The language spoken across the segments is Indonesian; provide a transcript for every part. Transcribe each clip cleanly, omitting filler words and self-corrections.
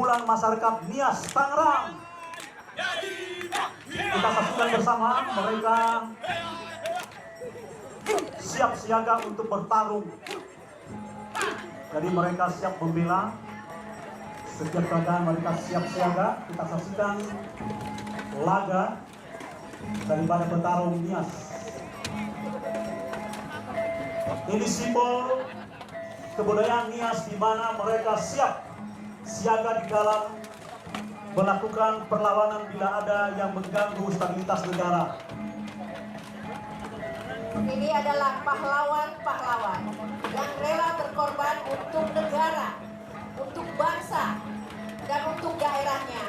pertempuran masyarakat Nias Tangerang. Kita saksikan bersama mereka siap siaga untuk bertarung. Jadi mereka siap membela. Setiap keadaan mereka siap siaga. Kita saksikan laga daripada petarung Nias. Ini simbol kebudayaan Nias di mana mereka siap siaga di dalam melakukan perlawanan bila ada yang mengganggu stabilitas negara. Ini adalah pahlawan-pahlawan yang rela berkorban untuk negara, untuk bangsa, dan untuk daerahnya.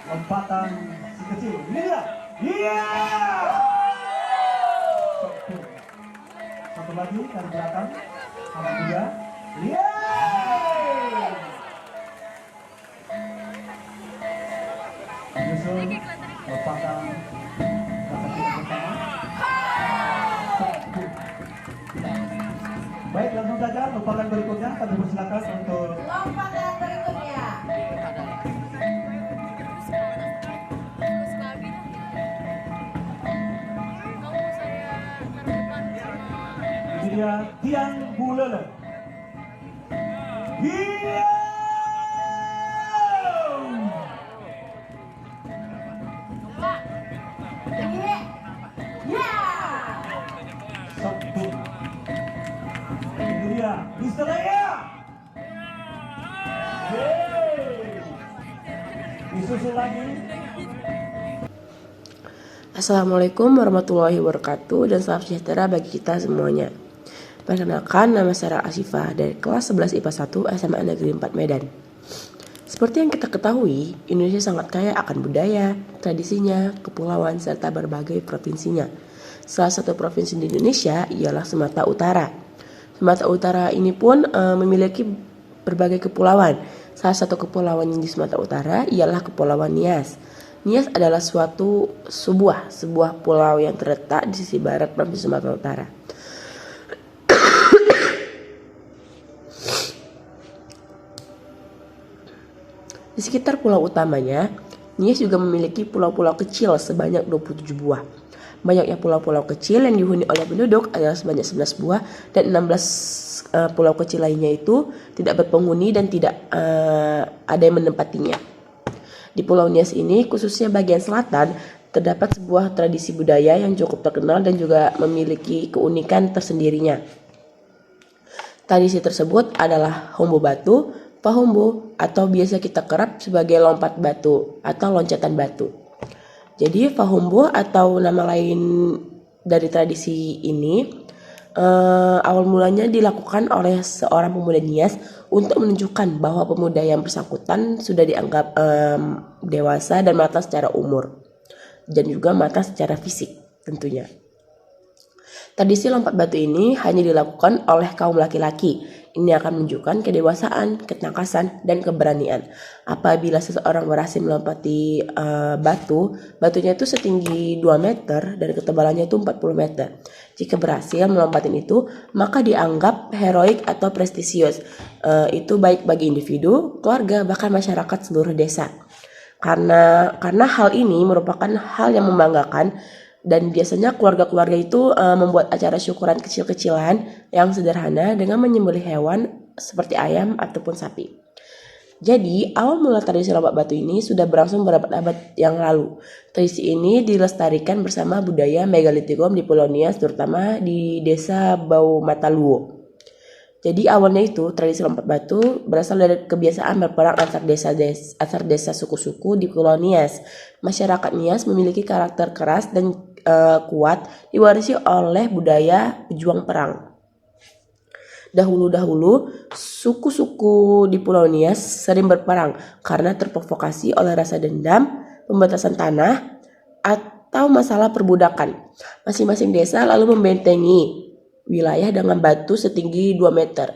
Lompatan si kecil, ini dia. Iya. Satu lagi dari belakang, sama dia. Iya. Menyusul lompatan kata kita pertama. Baik, langsung saja lompatan berikutnya. Kami persilakan untuk Lompatan berikutnya. ini dia Tian Bulele. Iya. Satu. Ini dia Mr. Lea. Disusul lagi. Assalamualaikum warahmatullahi wabarakatuh dan salam sejahtera bagi kita semuanya. Perkenalkan, nama saya Asifah dari kelas 11 IPA 1 SMA Negeri 4 Medan. Seperti yang kita ketahui, Indonesia sangat kaya akan budaya, tradisinya, kepulauan, serta berbagai provinsinya. Salah satu provinsi di Indonesia ialah Sumatera Utara. Sumatera Utara ini pun memiliki berbagai kepulauan. Salah satu kepulauan yang di Sumatera Utara ialah Kepulauan Nias. Nias adalah sebuah pulau yang terletak di sisi barat provinsi Sumatera Utara. Di sekitar pulau utamanya, Nias juga memiliki pulau-pulau kecil sebanyak 27 buah. Banyaknya pulau-pulau kecil yang dihuni oleh penduduk adalah sebanyak 11 buah dan 16 pulau kecil lainnya itu tidak berpenghuni dan tidak ada yang menempatinya. Di Pulau Nias ini, khususnya bagian selatan, terdapat sebuah tradisi budaya yang cukup terkenal dan juga memiliki keunikan tersendirinya. Tradisi tersebut adalah hombo batu, pahombo, atau biasa kita kerap sebagai lompat batu atau loncatan batu. Jadi pahombo atau nama lain dari tradisi ini awal mulanya dilakukan oleh seorang pemuda Nias untuk menunjukkan bahwa pemuda yang bersangkutan sudah dianggap dewasa dan matang secara umur dan juga matang secara fisik tentunya. Tradisi lompat batu ini hanya dilakukan oleh kaum laki-laki. Ini akan menunjukkan kedewasaan, ketangkasan, dan keberanian. Apabila seseorang berhasil melompati batunya itu setinggi 2 meter dan ketebalannya itu 40 meter. Jika berhasil melompatin itu, maka dianggap heroik atau prestisius. Itu baik bagi individu, keluarga, bahkan masyarakat seluruh desa. Karena hal ini merupakan hal yang membanggakan Dan biasanya keluarga-keluarga itu membuat acara syukuran kecil-kecilan yang sederhana dengan menyembelih hewan seperti ayam ataupun sapi. Jadi, awal mula tradisi lompat batu ini sudah berlangsung berabad-abad yang lalu. Tradisi ini dilestarikan bersama budaya megalitikum di Pulau Nias, terutama di desa Bau Mataluo. Jadi awalnya itu tradisi lompat batu berasal dari kebiasaan berperang antar desa suku-suku di Pulau Nias. Masyarakat Nias memiliki karakter keras dan kuat, diwarisi oleh budaya pejuang perang. Dahulu suku-suku di Pulau Nias sering berperang karena terprovokasi oleh rasa dendam, pembatasan tanah, atau masalah perbudakan. Masing-masing desa lalu membentengi wilayah dengan batu setinggi 2 meter.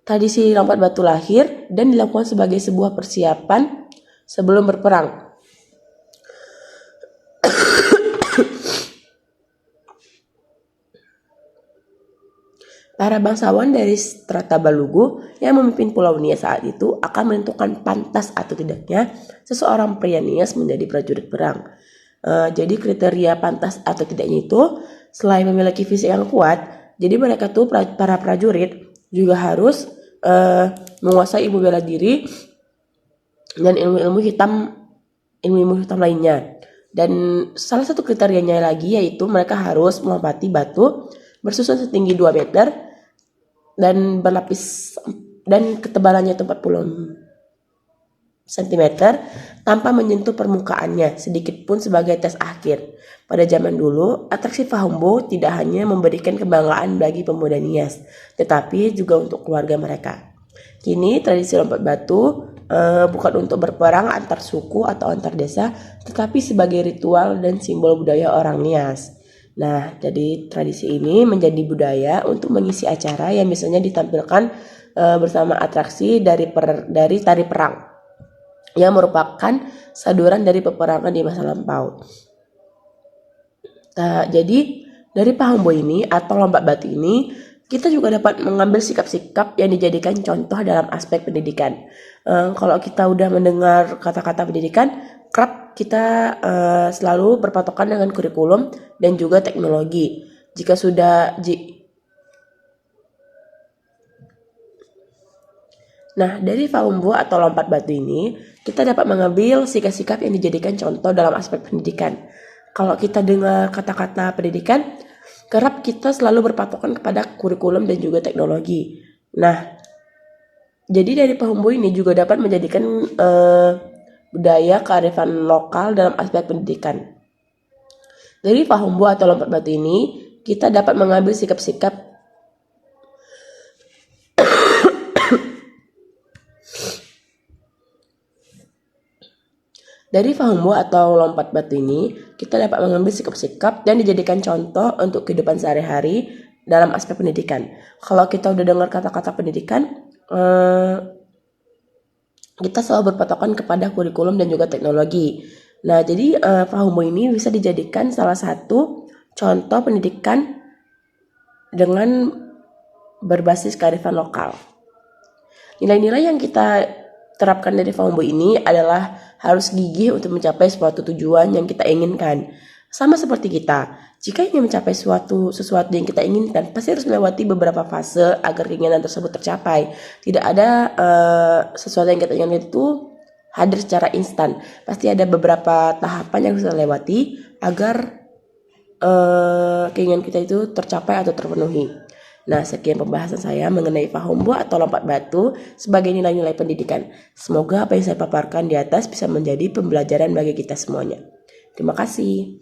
Tradisi lompat batu lahir dan dilakukan sebagai sebuah persiapan sebelum berperang. Para bangsawan dari strata Balugu yang memimpin Pulau Nias saat itu akan menentukan pantas atau tidaknya seseorang pria Nias menjadi prajurit perang. Jadi kriteria pantas atau tidaknya itu selain memiliki fisik yang kuat, jadi mereka tuh para prajurit juga harus menguasai ilmu bela diri dan ilmu-ilmu hitam lainnya. Dan salah satu kriterianya lagi yaitu mereka harus melompati batu bersusun setinggi 2 meter dan berlapis dan ketebalannya 40 cm tanpa menyentuh permukaannya sedikit pun sebagai tes akhir. Pada zaman dulu, atraksi Fahumbo tidak hanya memberikan kebanggaan bagi pemuda Nias, tetapi juga untuk keluarga mereka. Kini tradisi lompat batu bukan untuk berperang antar suku atau antar desa, tetapi sebagai ritual dan simbol budaya orang Nias. Nah, jadi tradisi ini menjadi budaya untuk mengisi acara yang biasanya ditampilkan bersama atraksi dari tari perang yang merupakan saduran dari peperangan di masa lampau. Jadi dari Fahumbo ini atau lompat batu ini kita juga dapat mengambil sikap-sikap yang dijadikan contoh dalam aspek pendidikan. Kalau kita udah mendengar kata-kata pendidikan, kerap kita selalu berpatokan dengan kurikulum dan juga teknologi. Nah, dari Fahumbo atau lompat batu ini, kita dapat mengambil sikap-sikap yang dijadikan contoh dalam aspek pendidikan. Kalau kita dengar kata-kata pendidikan, kerap kita selalu berpatokan kepada kurikulum dan juga teknologi. Nah, jadi dari Fahumbo ini juga dapat menjadikan budaya kearifan lokal dalam aspek pendidikan. Dari Fahumbo atau lompat batu ini, kita dapat mengambil sikap-sikap Dari Fahumbo atau lompat batu ini, kita dapat mengambil sikap-sikap dan dijadikan contoh untuk kehidupan sehari-hari dalam aspek pendidikan. Kalau kita udah dengar kata-kata pendidikan, kita selalu berpatokan kepada kurikulum dan juga teknologi. Nah, jadi Fahumbo ini bisa dijadikan salah satu contoh pendidikan dengan berbasis kearifan lokal. Nilai-nilai yang kita terapkan dari Fahumbo ini adalah harus gigih untuk mencapai suatu tujuan yang kita inginkan. Sama seperti kita, jika ingin mencapai sesuatu yang kita inginkan, pasti harus melewati beberapa fase agar keinginan tersebut tercapai. Tidak ada sesuatu yang kita inginkan itu hadir secara instan. Pasti ada beberapa tahapan yang harus kita lewati agar keinginan kita itu tercapai atau terpenuhi. Nah, sekian pembahasan saya mengenai Fahumbo atau lompat batu sebagai nilai-nilai pendidikan. Semoga apa yang saya paparkan di atas bisa menjadi pembelajaran bagi kita semuanya. Terima kasih.